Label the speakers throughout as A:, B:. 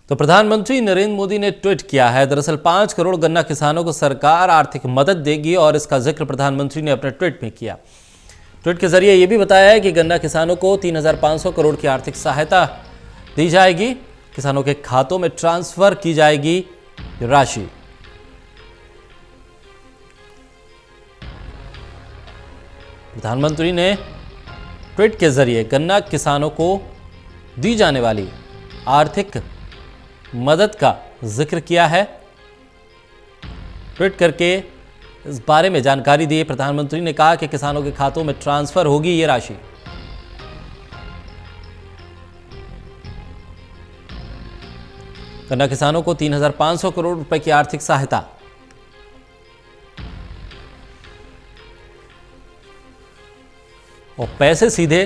A: तो प्रधानमंत्री नरेंद्र मोदी ने ट्वीट किया है। दरअसल 5 करोड़ गन्ना किसानों को सरकार आर्थिक मदद देगी और इसका जिक्र प्रधानमंत्री ने अपने ट्वीट में किया। ट्वीट के जरिए यह भी बताया है कि गन्ना किसानों को 3,500 करोड़ की आर्थिक सहायता दी जाएगी। किसानों के खातों में ट्रांसफर की जाएगी राशि। प्रधानमंत्री ने ट्वीट के जरिए गन्ना किसानों को दी जाने वाली आर्थिक मदद का जिक्र किया है। ट्वीट करके इस बारे में जानकारी दी। प्रधानमंत्री ने कहा कि किसानों के खातों में ट्रांसफर होगी ये राशि। गन्ना किसानों को 3,500 करोड़ रुपए की आर्थिक सहायता। और पैसे सीधे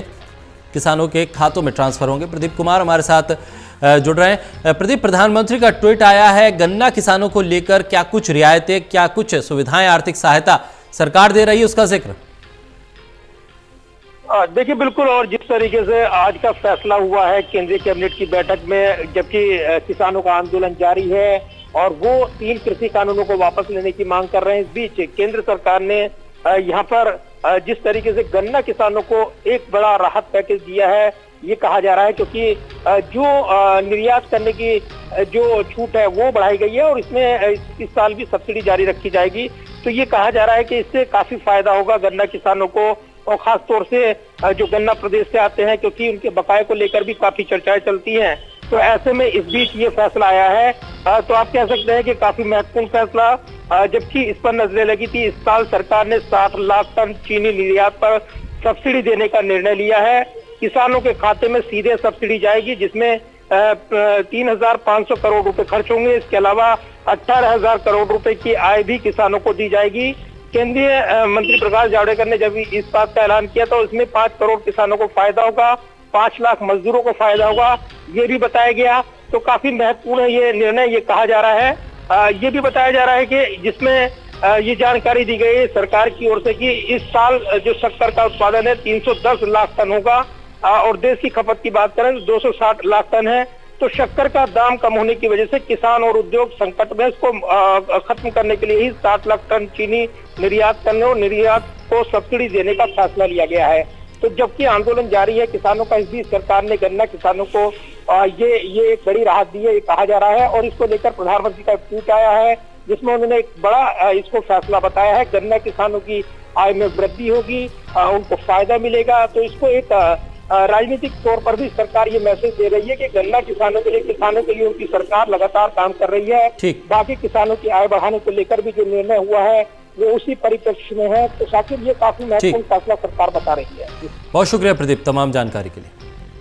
A: किसानों के खातों में ट्रांसफर होंगे। प्रदीप कुमार हमारे साथ जुड़ रहे हैं। प्रदीप, प्रधानमंत्री का ट्वीट आया है, गन्ना किसानों को लेकर क्या कुछ रियायतें, क्या कुछ सुविधाएं, आर्थिक सहायता सरकार दे रही है, उसका जिक्र?
B: देखिए, बिल्कुल। और जिस तरीके से आज का फैसला हुआ है केंद्रीय कैबिनेट की बैठक में, जबकि किसानों का आंदोलन जारी है और वो 3 कृषि कानूनों को वापस लेने की मांग कर रहे हैं, इस बीच केंद्र सरकार ने यहाँ पर जिस तरीके से गन्ना किसानों को एक बड़ा राहत पैकेज दिया है, ये कहा जा रहा है, क्योंकि जो निर्यात करने की जो छूट है वो बढ़ाई गई है और इसमें इस साल भी सब्सिडी जारी रखी जाएगी। तो ये कहा जा रहा है कि इससे काफी फायदा होगा गन्ना किसानों को, और खास तौर से जो गन्ना प्रदेश से आते हैं, क्योंकि उनके बकाये को लेकर भी काफी चर्चाएं चलती हैं। तो ऐसे में इस बीच ये फैसला आया है। तो आप कह सकते हैं कि काफी महत्वपूर्ण फैसला, जबकि इस पर नजरें लगी थी। इस साल सरकार ने 60 लाख टन चीनी निर्यात पर सब्सिडी देने का निर्णय लिया है। किसानों के खाते में सीधे सब्सिडी जाएगी, जिसमें 3,500 करोड़ रुपए खर्च होंगे। इसके अलावा 18,000 करोड़ रुपए की आय भी किसानों को दी जाएगी। केंद्रीय मंत्री प्रकाश जावड़ेकर ने जब इस बात का ऐलान किया तो इसमें 5 करोड़ किसानों को फायदा होगा, 5 लाख मजदूरों को फायदा होगा, ये भी बताया गया। तो काफी महत्वपूर्ण है ये निर्णय, ये कहा जा रहा है। ये भी बताया जा रहा है कि जिसमें ये जानकारी दी गई है सरकार की ओर से कि इस साल जो शक्कर का उत्पादन है 310 लाख टन होगा, और देश की खपत की बात करें तो 260 लाख टन है। तो शक्कर का दाम कम होने की वजह से किसान और उद्योग संकट में इसको खत्म करने के लिए ही 60 लाख टन चीनी निर्यात करने और निर्यात को सब्सिडी देने का फैसला लिया गया है। तो जबकि आंदोलन जारी है किसानों का, इस बीच सरकार ने गन्ना किसानों को ये एक बड़ी राहत दी है, ये कहा जा रहा है। और इसको लेकर प्रधानमंत्री का ट्वीट आया है, जिसमें उन्होंने एक बड़ा इसको फैसला बताया है। गन्ना किसानों की आय में वृद्धि होगी, उनको फायदा मिलेगा। तो इसको एक राजनीतिक तौर पर भी सरकार ये मैसेज दे रही है कि गन्ना किसानों के लिए उनकी सरकार लगातार काम कर रही है। बाकी किसानों की आय बढ़ाने को लेकर भी जो निर्णय हुआ है वो उसी परिप्रेक्ष्य में है। तो शाकिर, ये काफी महत्वपूर्ण फैसला सरकार बता रही है।
A: बहुत शुक्रिया प्रदीप तमाम जानकारी के लिए।